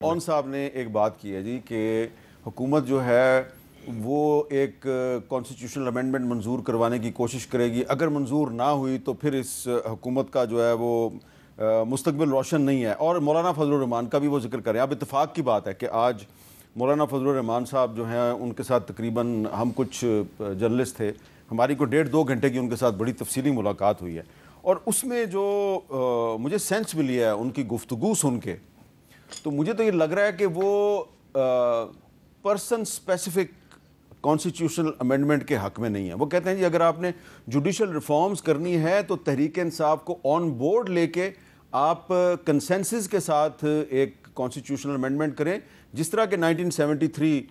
اون صاحب نے ایک بات کی ہے جی کہ حکومت جو ہے وہ ایک کانسٹیٹیوشنل امینڈمنٹ منظور کروانے کی کوشش کرے گی. اگر منظور نہ ہوئی تو پھر اس حکومت کا جو ہے وہ مستقبل روشن نہیں ہے. اور مولانا فضل الرحمان کا بھی وہ ذکر کریں. اب اتفاق کی بات ہے کہ آج مولانا فضل الرحمان صاحب جو ہیں ان کے ساتھ تقریباً ہم کچھ جرنلسٹ تھے, ہماری کو 1.5-2 گھنٹے کی ان کے ساتھ بڑی تفصیلی ملاقات ہوئی ہے. اور اس میں جو مجھے سینس ملی ہے ان کی گفتگو سن کے, تو مجھے تو یہ لگ رہا ہے کہ وہ پرسن اسپیسیفک کانسٹیٹیوشنل امینڈمنٹ کے حق میں نہیں ہے. وہ کہتے ہیں جی اگر آپ نے جوڈیشل ریفارمز کرنی ہے تو تحریک انصاف کو آن بورڈ لے کے آپ کنسنسس کے ساتھ ایک کانسٹیٹیوشنل امینڈمنٹ کریں, جس طرح کہ 1973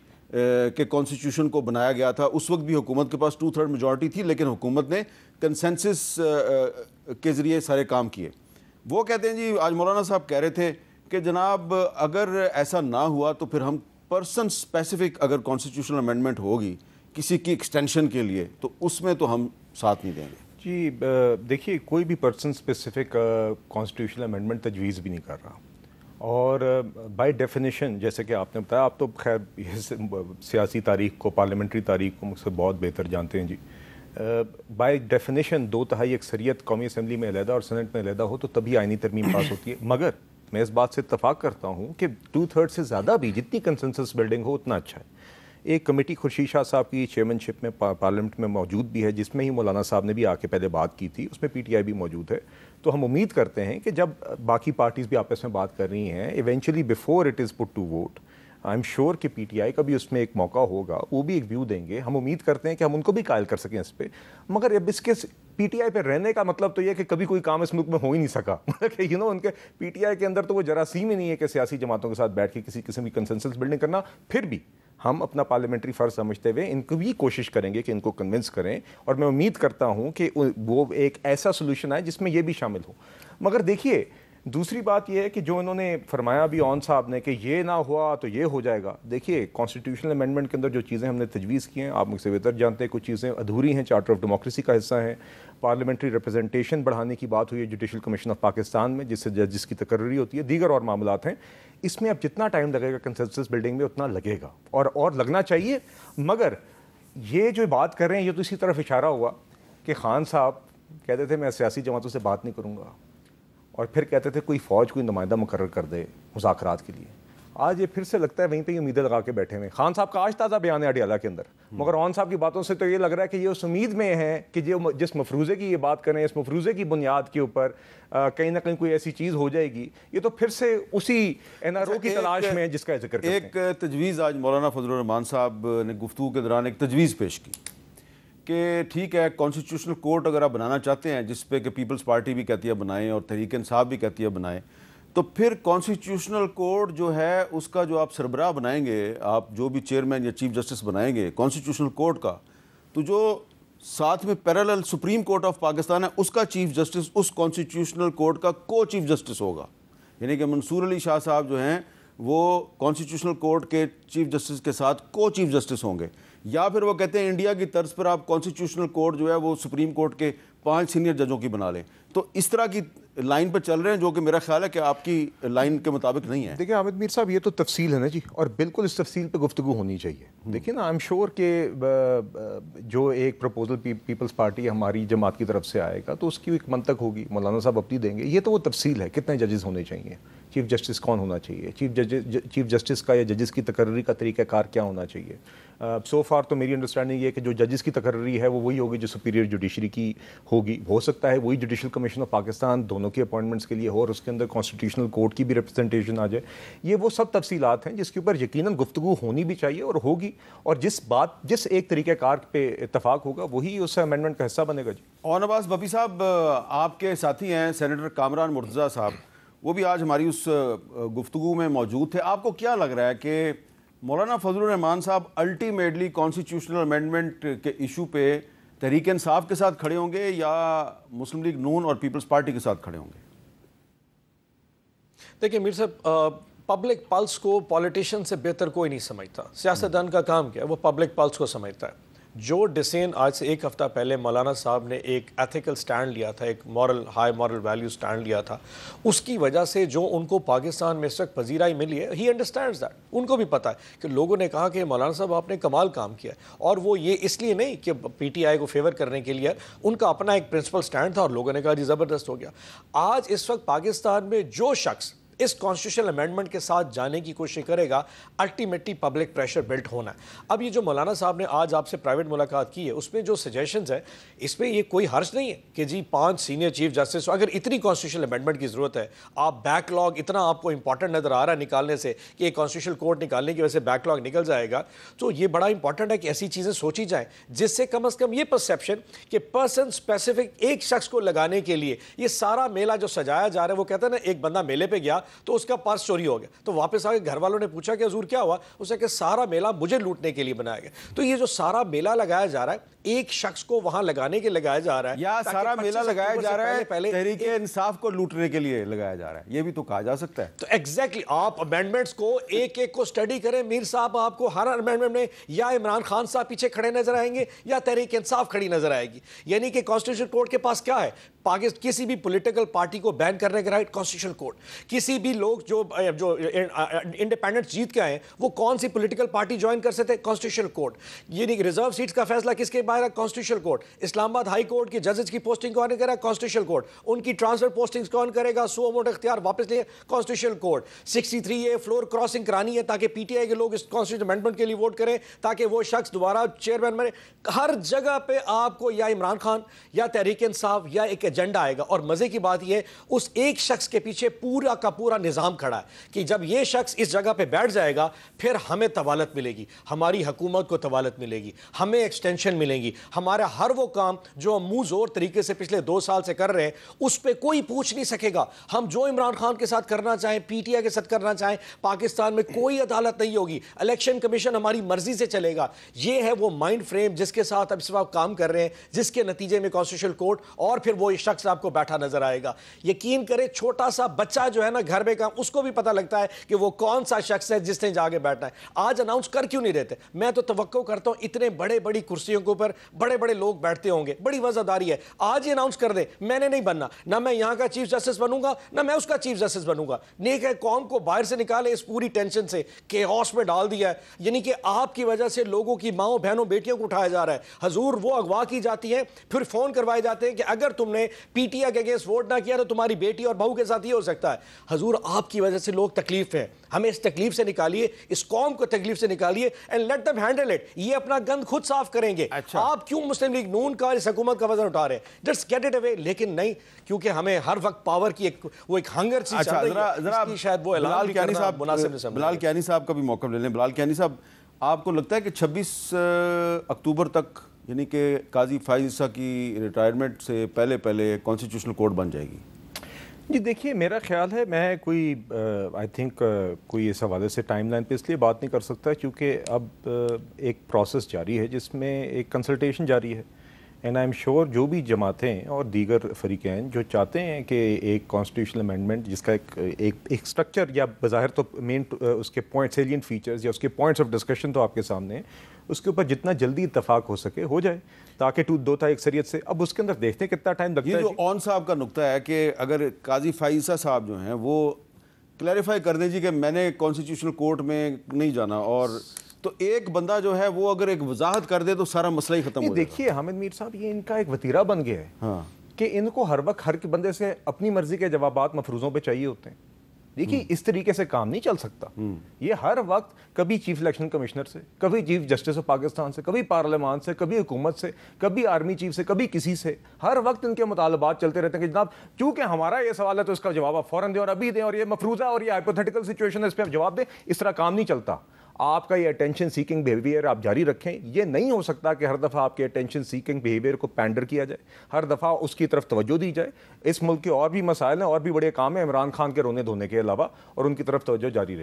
کے کانسٹیٹیوشن کو بنایا گیا تھا. اس وقت بھی حکومت کے پاس 2/3 میجورٹی تھی, لیکن حکومت نے کنسنسس کے ذریعے سارے کام کیے. وہ کہتے ہیں جی آج مولانا صاحب کہہ رہے تھے کہ جناب اگر ایسا نہ ہوا تو پھر ہم پرسن اسپیسیفک اگر کانسٹیٹیوشنل امینڈمنٹ ہوگی کسی کی ایکسٹینشن کے لیے تو اس میں تو ہم ساتھ نہیں دیں گے. جی دیکھیے کوئی بھی پرسن اسپیسیفک کانسٹیٹیوشنل امینڈمنٹ تجویز بھی نہیں کر رہا, اور بائی ڈیفینیشن جیسے کہ آپ نے بتایا, آپ تو خیر سیاسی تاریخ کو, پارلیمنٹری تاریخ کو مجھ سے بہت بہتر جانتے ہیں جی. بائی ڈیفینیشن 2/3 اکثریت قومی اسمبلی میں علیحدہ اور سینٹ میں علیحدہ ہو تو تبھی آئینی ترمیم پاس ہوتی ہے. مگر میں اس بات سے اتفاق کرتا ہوں کہ 2/3 سے زیادہ بھی جتنی کنسنسس بلڈنگ ہو اتنا اچھا ہے. ایک کمیٹی خورشید شاہ صاحب کی چیئرمین شپ میں پارلیمنٹ میں موجود بھی ہے, جس میں ہی مولانا صاحب نے بھی آ کے پہلے بات کی تھی, اس میں پی ٹی آئی بھی موجود ہے. تو ہم امید کرتے ہیں کہ جب باقی پارٹیز بھی آپس میں بات کر رہی ہیں, eventually before it is put to vote, I am sure کہ پی ٹی آئی کا بھی اس میں ایک موقع ہوگا, وہ بھی ایک ویو دیں گے. ہم امید کرتے ہیں کہ ہم ان کو بھی قائل کر سکیں اس پہ. مگر اب اس کے پی ٹی آئی پہ رہنے کا مطلب تو یہ کہ کبھی کوئی کام اس ملک میں ہو ہی نہیں سکا. مطلب کہ ان کے پی ٹی آئی کے اندر تو وہ جراثیم ہی نہیں ہے کہ سیاسی جماعتوں کے ساتھ بیٹھ کے کسی قسم کی کنسنسس بلڈنگ کرنا. پھر بھی ہم اپنا پارلیمنٹری فرض سمجھتے ہوئے ان کو بھی کوشش کریں گے کہ ان کو کنونس کریں, اور میں امید کرتا ہوں کہ وہ ایک ایسا سولوشن آئے جس میں یہ بھی شامل ہو. مگر دیکھیے دوسری بات یہ ہے کہ جو انہوں نے فرمایا بھی اون صاحب نے کہ یہ نہ ہوا تو یہ ہو جائے گا. دیکھیے کانسٹیٹیوشنل امینڈمنٹ کے اندر جو چیزیں ہم نے تجویز کی ہیں, آپ مجھ سے بہتر جانتے ہیں, کچھ چیزیں ادھوری ہیں, چارٹر آف ڈیموکریسی کا حصہ ہیں. پارلیمنٹری ریپرزنٹیشن بڑھانے کی بات ہوئی ہے جوڈیشل کمیشن آف پاکستان میں, جس سے ججز کی تقرری ہوتی ہے, دیگر اور معاملات ہیں. اس میں اب جتنا ٹائم لگے گا کنسنسس بلڈنگ میں اتنا لگے گا, اور لگنا چاہیے. مگر یہ جو بات کر رہے ہیں یہ تو اسی طرف اشارہ ہوا کہ خان صاحب کہتے تھے میں سیاسی جماعتوں سے بات نہیں کروں گا, اور پھر کہتے تھے کوئی فوج کوئی نمائندہ مقرر کر دے مذاکرات کے لیے. آج یہ پھر سے لگتا ہے وہیں پہ امیدیں لگا کے بیٹھے ہوئے. خان صاحب کا آج تازہ بیان ہے اڈیالہ کے اندر, مگر اون صاحب کی باتوں سے تو یہ لگ رہا ہے کہ یہ اس امید میں ہے کہ جس مفروضے کی یہ بات کریں, اس مفروضے کی بنیاد کے اوپر کہیں نہ کہیں کوئی ایسی چیز ہو جائے گی. یہ تو پھر سے اسی این آر او کی تلاش میں جس کا ذکر کرتے ہیں. ایک تجویز آج مولانا فضل الرحمان صاحب نے گفتگو کے دوران ایک تجویز پیش کی کہ ٹھیک ہے کانسٹیٹیوشنل کورٹ اگر آپ بنانا چاہتے ہیں, جس پہ کہ پیپلز پارٹی بھی کہتی ہے بنائیں اور تحریک انصاف بھی کہتی ہے بنائیں, تو پھر کانسٹیٹیوشنل کورٹ جو ہے اس کا جو آپ سربراہ بنائیں گے, آپ جو بھی چیئرمین یا چیف جسٹس بنائیں گے کانسٹیٹیوشنل کورٹ کا, تو جو ساتھ میں parallel supreme court of Pakistan ہے اس کا چیف جسٹس اس کانسٹیٹیوشنل کورٹ کا کو چیف جسٹس ہوگا. یعنی کہ منصور علی شاہ صاحب جو ہیں وہ کانسٹیٹیوشنل کورٹ کے چیف جسٹس کے ساتھ کو چیف جسٹس ہوں گے. یا پھر وہ کہتے ہیں انڈیا کی طرز پر آپ کانسٹیٹیوشنل کورٹ جو ہے وہ سپریم کورٹ کے 5 سینئر ججوں کی بنا لیں. تو اس طرح کی لائن پہ چل رہے ہیں, جو کہ میرا خیال ہے کہ آپ کی لائن کے مطابق نہیں ہے. دیکھیں عامر میر صاحب یہ تو تفصیل ہے نا جی, اور بالکل اس تفصیل پہ گفتگو ہونی چاہیے. دیکھیں نا آئی ایم شیور کہ جو ایک پروپوزل پیپلز پارٹی ہماری جماعت کی طرف سے آئے گا تو اس کی ایک منطق ہوگی, مولانا صاحب اپنی دیں گے. یہ تو وہ تفصیل ہے, کتنے ججز ہونے چاہیے, چیف جسٹس کون ہونا چاہیے, چیف جسٹس کا یا ججز کی تقرری کا طریقہ کار کیا ہونا چاہیے. سو فار تو میری انڈرسٹینڈنگ یہ ہے کہ جو ججز کی تقرری ہے وہ وہی ہوگی جو سپیریئر جوڈیشری کی ہوگی. ہو سکتا ہے وہی جوڈیشل کمیشن آف پاکستان دونوں کی اپوائنٹمنٹس کے لیے ہو, اور اس کے اندر کانسٹیٹیوشنل کورٹ کی بھی ریپرزنٹیشن آ جائے. یہ وہ سب تفصیلات ہیں جس کے اوپر یقیناً گفتگو ہونی بھی چاہیے اور ہوگی, اور جس ایک طریقہ کار پہ اتفاق ہوگا وہی اس امینڈمنٹ کا حصہ بنے گا. جی اور نواز بپی صاحب آپ کے ساتھی ہیں سینیٹر کامران مرتضیٰ صاحب, وہ بھی آج ہماری اس گفتگو میں موجود تھے. آپ کو کیا لگ رہا ہے کہ مولانا فضل الرحمان صاحب الٹیمیٹلی کانسٹیٹیوشنل امینڈمنٹ کے ایشو پہ تحریک انصاف کے ساتھ کھڑے ہوں گے یا مسلم لیگ نون اور پیپلز پارٹی کے ساتھ کھڑے ہوں گے؟ دیکھیں میر صاحب, پبلک پلس کو پولیٹیشین سے بہتر کوئی نہیں سمجھتا. سیاستدان کا کام کیا ہے, وہ پبلک پلس کو سمجھتا ہے. جو ڈسین آج سے ایک ہفتہ پہلے مولانا صاحب نے ایک ایتھیکل سٹینڈ لیا تھا, ایک ہائی مورل ویلیو سٹینڈ لیا تھا, اس کی وجہ سے جو ان کو پاکستان میں اس وقت پذیرائی ملی ہے, ہی انڈرسٹینڈز دیٹ. ان کو بھی پتا ہے کہ لوگوں نے کہا کہ مولانا صاحب آپ نے کمال کام کیا ہے, اور وہ یہ اس لیے نہیں کہ پی ٹی آئی کو فیور کرنے کے لیے, ان کا اپنا ایک پرنسپل سٹینڈ تھا اور لوگوں نے کہا جی زبردست ہو گیا. آج اس وقت پاکستان میں جو شخص اس کانسٹیٹیوشنل امینڈمنٹ کے ساتھ جانے کی کوشش کرے گا, الٹیمیٹلی پبلک پریشر بلٹ ہونا ہے. اب یہ جو مولانا صاحب نے آج آپ سے پرائیویٹ ملاقات کی ہے, اس میں جو سجیشنز ہیں, اس میں یہ کوئی حرج نہیں ہے کہ جی 5 سینئر چیف جسٹس, اگر اتنی کانسٹیٹیوشنل امینڈمنٹ کی ضرورت ہے, آپ بیک لاگ اتنا آپ کو امپورٹنٹ نظر آ رہا ہے نکالنے سے کہ ایک کانسٹیٹیوشنل کوڈ نکالنے کی وجہ سے بیک لاگ نکل جائے گا, تو یہ بڑا امپورٹنٹ ہے کہ ایسی چیزیں سوچی جائیں جس سے کم از کم یہ پرسیپشن کہ پرسن اسپیسیفک ایک شخص کو لگانے کے لیے یہ سارا میلہ جو سجایا جا رہا ہے, وہ کہتا ہے نا ایک بندہ میلے پہ گیا تو اس کا پرس چوری ہو گیا, تو واپس آ کے گھر والوں نے پوچھا کہ حضور کیا ہوا, اس نے کہا سارا میلہ مجھے لوٹنے کے لیے بنایا گیا. تو یہ جو سارا میلہ لگایا جا رہا ہے ایک شخص کو وہاں لگانے کے لگایا جا رہا ہے, یا سارا میلہ لگایا جا رہا ہے تحریک انصاف کو لوٹنے کے لیے لگایا جا رہا ہے, یہ بھی تو کہا جا سکتا ہے. تو ایگزیکٹلی آپ امینڈمنٹس کو ایک ایک کو سٹڈی کریں. میر صاحب آپ کو ہر امینڈمنٹ میں یا عمران خان صاحب پیچھے کھڑے نظر آئیں گے یا تحریک انصاف کھڑی نظر آئے گی. یعنی کہ کانسٹیٹیوشن کورٹ کے پاس کیا ہے, کسی بھی پولیٹیکل پارٹی کو بین کرنے کا رائٹ کانسٹیٹیوشن کورٹ. کسی بھی لوگ جو انڈیپینڈنٹ جیت کے آئے وہ کون سی پولیٹیکل پارٹی جوائن کر سکتے, کانسٹیٹیوشن کورٹ. یعنی کہ ریزرو سیٹس کا فیصلہ کس کے باہر ہے, کانسٹیٹیوشن کورٹ. اسلام آباد ہائی کورٹ کی ججز کی پوسٹنگ کون کرے گا, کانسٹیٹیوشن کورٹ. ان کی ٹرانسفر پوسٹنگز کون کرے گا, سو موٹو اختیار واپس لے, constitution court. 63A floor crossing کرانی ہے تاکہ پی ٹی آئی کے لوگ اس کانسٹیٹیوشن امینڈمنٹ کے لیے ووٹ کریں تاکہ وہ شخص دوبارہ چیئرمین بنے. ہر جگہ پہ آپ کو یا عمران خان یا تحریک انصاف یا ایک ایجنڈا آئے گا. اور مزے کی بات یہ ہے اس ایک شخص کے پیچھے پورا کا پورا نظام کھڑا ہے کہ جب یہ شخص اس جگہ پہ بیٹھ جائے گا پھر ہمیں طوالت ملے گی, ہماری حکومت کو طوالت ملے گی, ہمیں ایکسٹینشن ملیں گی, ہمارا ہر وہ کام جو ہم منہ زور طریقے سے پچھلے 2 سال سے کر رہے ہیں اس پہ کوئی پوچھ نہیں سکے گا. ہم جو عمران خان کے ساتھ کرنا چاہیں, پی ٹی آئی کے ساتھ کرنا چاہیں, پاکستان میں کوئی عدالت نہیں ہوگی. الیکشن کمیشن ہماری مرضی سے چلے گا. یہ ہے وہ مائنڈ فریم جس کے ساتھ اب اس وقت کام کر رہے ہیں, جس کے نتیجے میں کانسٹیٹیوشنل کورٹ اور پھر وہ شخص آپ کو بیٹھا نظر آئے گا. یقین کرے چھوٹا سا بچہ جو ہے نا گھر میں کام, اس کو بھی پتہ لگتا ہے کہ وہ کون سا شخص ہے جس نے جا کے بیٹھنا ہے. آج اناؤنس کر کیوں نہیں دیتے؟ میں تو توقع کرتا ہوں اتنے بڑی کرسیوں کے اوپر بڑے لوگ بیٹھتے ہوں گے, بڑی وزاداری ہے, آج ہی اناؤنس کر دیں میں نے نہیں بننا, نہ میں یہاں کا چیف جسٹس بنوں گا نہ میں اس کا چیف جسٹس بنوں گا. نیک ہے قوم کو باہر سے نکالے اس پوری ٹینشن سے, کیوس میں ڈال دیا ہے. یعنی کہ آپ کی وجہ سے لوگوں کی ماؤں بہنوں بیٹیوں کو اٹھایا جا رہا ہے. حضور وہ اغوا کی جاتی ہیں, پھر فون کروائے جاتے ہیں کہ اگر تم نے پی ٹی آئی کے اگینسٹ ووٹ نہ کیا تو تمہاری بیٹی اور بہو کے ساتھ یہ ہو سکتا ہے. حضور آپ کی وجہ سے لوگ تکلیف ہیں, ہمیں اس تکلیف سے نکالیے, اس قوم کو تکلیف سے نکالیے and let them handle it. یہ اپنا گند خود صاف کریں گے. آپ کیوں مسلم لیگ نون کا اس حکومت کا وزن اٹھا رہے ہیں؟ Just get it away. لیکن نہیں, کیونکہ ہمیں ہر وقت پاور کی ایک ہنگر سی چل رہی ہے, اس کی شاید وہ اعلان بھی کرنا مناسب نہیں سمجھا. بلال کیانی صاحب کا بھی موقع لے لیں. بلال کیانی صاحب, آپ کو لگتا ہے کہ 26 اکتوبر تک یعنی کہ قاضی فائز عیسیٰ کی ریٹائرمنٹ سے پہلے کانسٹیٹیوشنل کورٹ بن جائے گی؟ جی دیکھیے, میرا خیال ہے میں کوئی آئی تھنک کوئی اس حوالے سے ٹائم لائن پہ اس لیے بات نہیں کر سکتا کیونکہ اب ایک پروسیس جاری ہے جس میں ایک کنسلٹیشن جاری ہے. اینڈ آئی ایم شیور جو بھی جماعتیں اور دیگر فریقین جو چاہتے ہیں کہ ایک کانسٹیٹیوشنل امینڈمنٹ جس کا ایک اسٹرکچر یا بظاہر تو مین اس کے پوائنٹ سیلینٹ فیچرز یا اس کے پوائنٹس آف ڈسکشن تو آپ کے سامنے ہیں, اس کے اوپر جتنا جلدی اتفاق ہو سکے ہو جائے تاکہ 2 تا اکثریت سے. اب اس کے اندر دیکھتے ہیں کتنا ٹائم لگتا ہے. یہ جو اون صاحب کا نقطہ ہے کہ اگر قاضی فائز عیسیٰ صاحب جو ہیں وہ کلیریفائی کر دیں جی کہ میں نے کانسٹیٹیوشنل کورٹ میں نہیں جانا, اور تو ایک بندہ جو ہے وہ اگر ایک وضاحت کر دے تو سارا مسئلہ ہی ختم ہو جائے. دیکھیے حامد میر صاحب, یہ ان کا ایک وتیرہ بن گیا ہے کہ ان کو ہر وقت ہر بندے سے اپنی مرضی کے جوابات مفروضوں پہ چاہیے ہوتے ہیں. دیکھیے اس طریقے سے کام نہیں چل سکتا. یہ ہر وقت کبھی چیف الیکشن کمشنر سے, کبھی چیف جسٹس آف پاکستان سے, کبھی پارلیمان سے, کبھی حکومت سے, کبھی آرمی چیف سے, کبھی کسی سے, ہر وقت ان کے مطالبات چلتے رہتے ہیں کہ جناب چونکہ ہمارا یہ سوال ہے تو اس کا جواب آپ فوراً دیں اور ابھی دیں, اور یہ مفروضہ اور یہ ہائپوتھیٹیکل سچویشن ہے اس پہ آپ جواب دیں. اس طرح کام نہیں چلتا. آپ کا یہ اٹینشن سیکنگ بیہیویئر آپ جاری رکھیں. یہ نہیں ہو سکتا کہ ہر دفعہ آپ کے اٹینشن سیکنگ بیہیویئر کو پینڈر کیا جائے, ہر دفعہ اس کی طرف توجہ دی جائے. اس ملک کے اور بھی مسائل ہیں, اور بھی بڑے کام ہیں عمران خان کے رونے دھونے کے علاوہ, اور ان کی طرف توجہ جاری رہے.